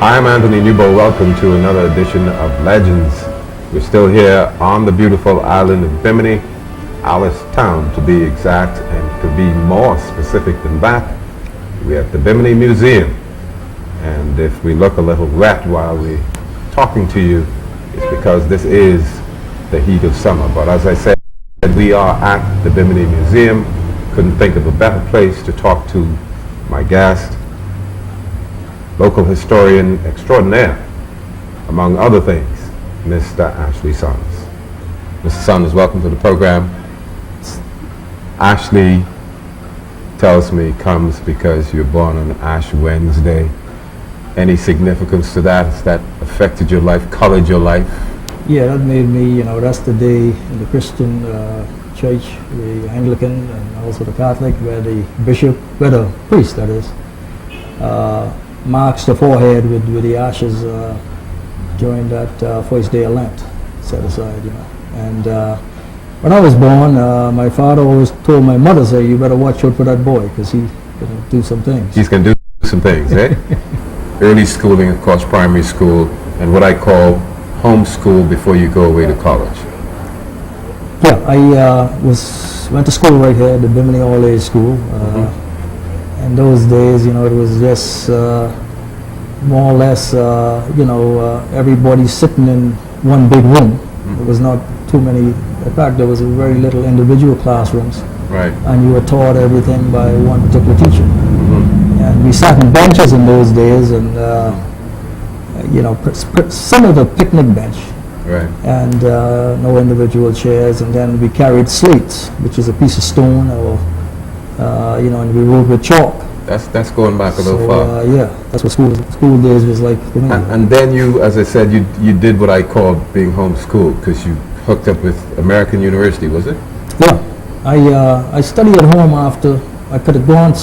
Hi, I'm Anthony Newbold. Welcome to another edition of Legends. We're still here on the beautiful island of Bimini, Alice Town to be exact, and to be more specific than that, we're at the Bimini Museum. And if we look a little red while we're talking to you, it's because this is the heat of summer. But as I said, we are at the Bimini Museum. Couldn't think of a better place to talk to my guest, local historian extraordinaire, among other things, Mr. Ashley Saunders. Mr. Saunders, welcome to the program. Ashley tells me comes because you're born on Ash Wednesday. Any significance to that? Has that affected your life, colored your life? Yeah, that made me, that's the day in the Christian church, the Anglican and also the Catholic, where the priest, that is, marks the forehead with the ashes during that first day of Lent, set aside, And when I was born, my father always told my mother, say, you better watch out for that boy, because he's going to do some things. He's going to do some things, eh? Early schooling, of course, primary school, and what I call homeschool before you go away to college. Yeah, I went to school right here, the Bimini All-Age School. In those days, it was just more or less, everybody sitting in one big room. There was not too many. In fact, there was very little individual classrooms. Right. And you were taught everything by one particular teacher. And we sat in benches in those days, and some of the picnic bench. Right. And no individual chairs, and then we carried slates, which is a piece of stone, or and we wrote with chalk. That's going back a little far. Yeah, that's what school days was like for me. And then you, as I said, you did what I called being homeschooled, because you hooked up with American University, was it? Yeah, I studied at home after. I could have gone.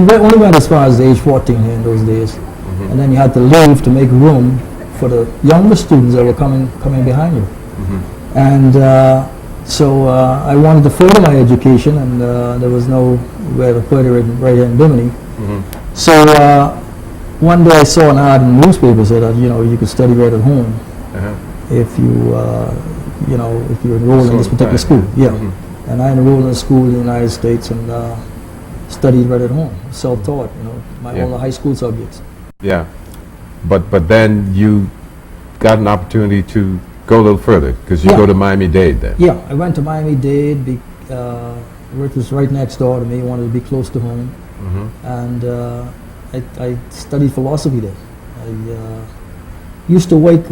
We only went as far as the age 14 here in those days, and then you had to leave to make room for the younger students that were coming behind you. And so I wanted to further my education, and there was nowhere to further it right here in Bimini. So one day I saw an ad in the newspaper said that you could study right at home if you if you enroll in this particular school. Yeah, and I enrolled in a school in the United States and studied right at home, self-taught. All the high school subjects. Yeah. But then you got an opportunity to go a little further, because you go to Miami-Dade then. Yeah, I went to Miami-Dade, which was right next door to me. I wanted to be close to home. And I studied philosophy there. I used to work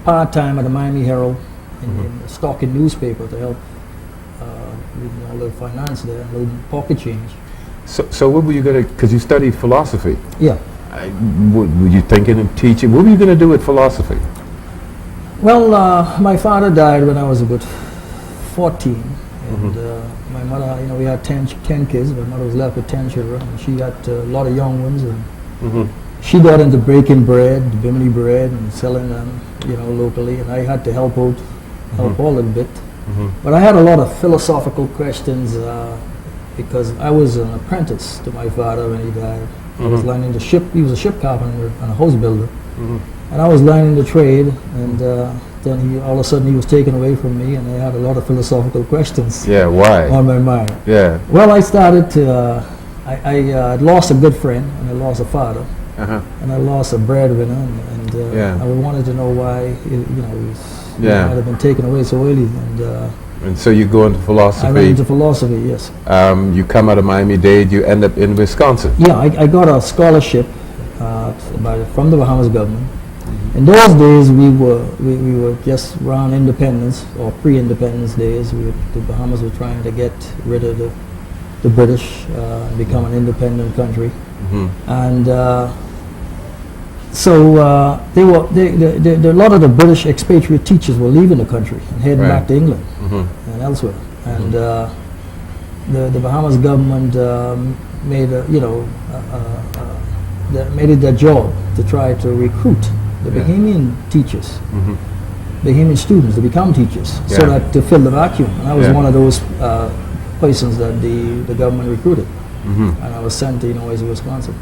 part-time at the Miami Herald in the stocking newspaper to help with all the finance there, a little pocket change. So what were you going to, because you studied philosophy? Yeah. Were you thinking of teaching? What were you going to do with philosophy? Well, my father died when I was about 14, and my mother, we had 10 kids. My mother was left with 10 children, and she had a lot of young ones, and she got into breaking bread, Bimini bread, and selling them, locally, and I had to help out a little bit. But I had a lot of philosophical questions because I was an apprentice to my father when he died. I was learning the ship. He was a ship carpenter and a house builder, and I was learning the trade. And then all of a sudden he was taken away from me, and I had a lot of philosophical questions. Yeah, why? On my mind. Yeah. Well, I started to. I lost a good friend, and I lost a father, and I lost a breadwinner, and I wanted to know why he might have been taken away so early. And so you go into philosophy. I went into philosophy, yes. You come out of Miami-Dade, you end up in Wisconsin. Yeah, I got a scholarship from the Bahamas government. In those days, we were just around independence or pre-independence days. The Bahamas were trying to get rid of the British and become an independent country. And so a lot of the British expatriate teachers were leaving the country and heading back to England and elsewhere. And the Bahamas government made made it their job to try to recruit the Bahamian teachers, Bahamian students to become teachers, so that to fill the vacuum. And I was one of those persons that the government recruited. And I was sent to Wisconsin.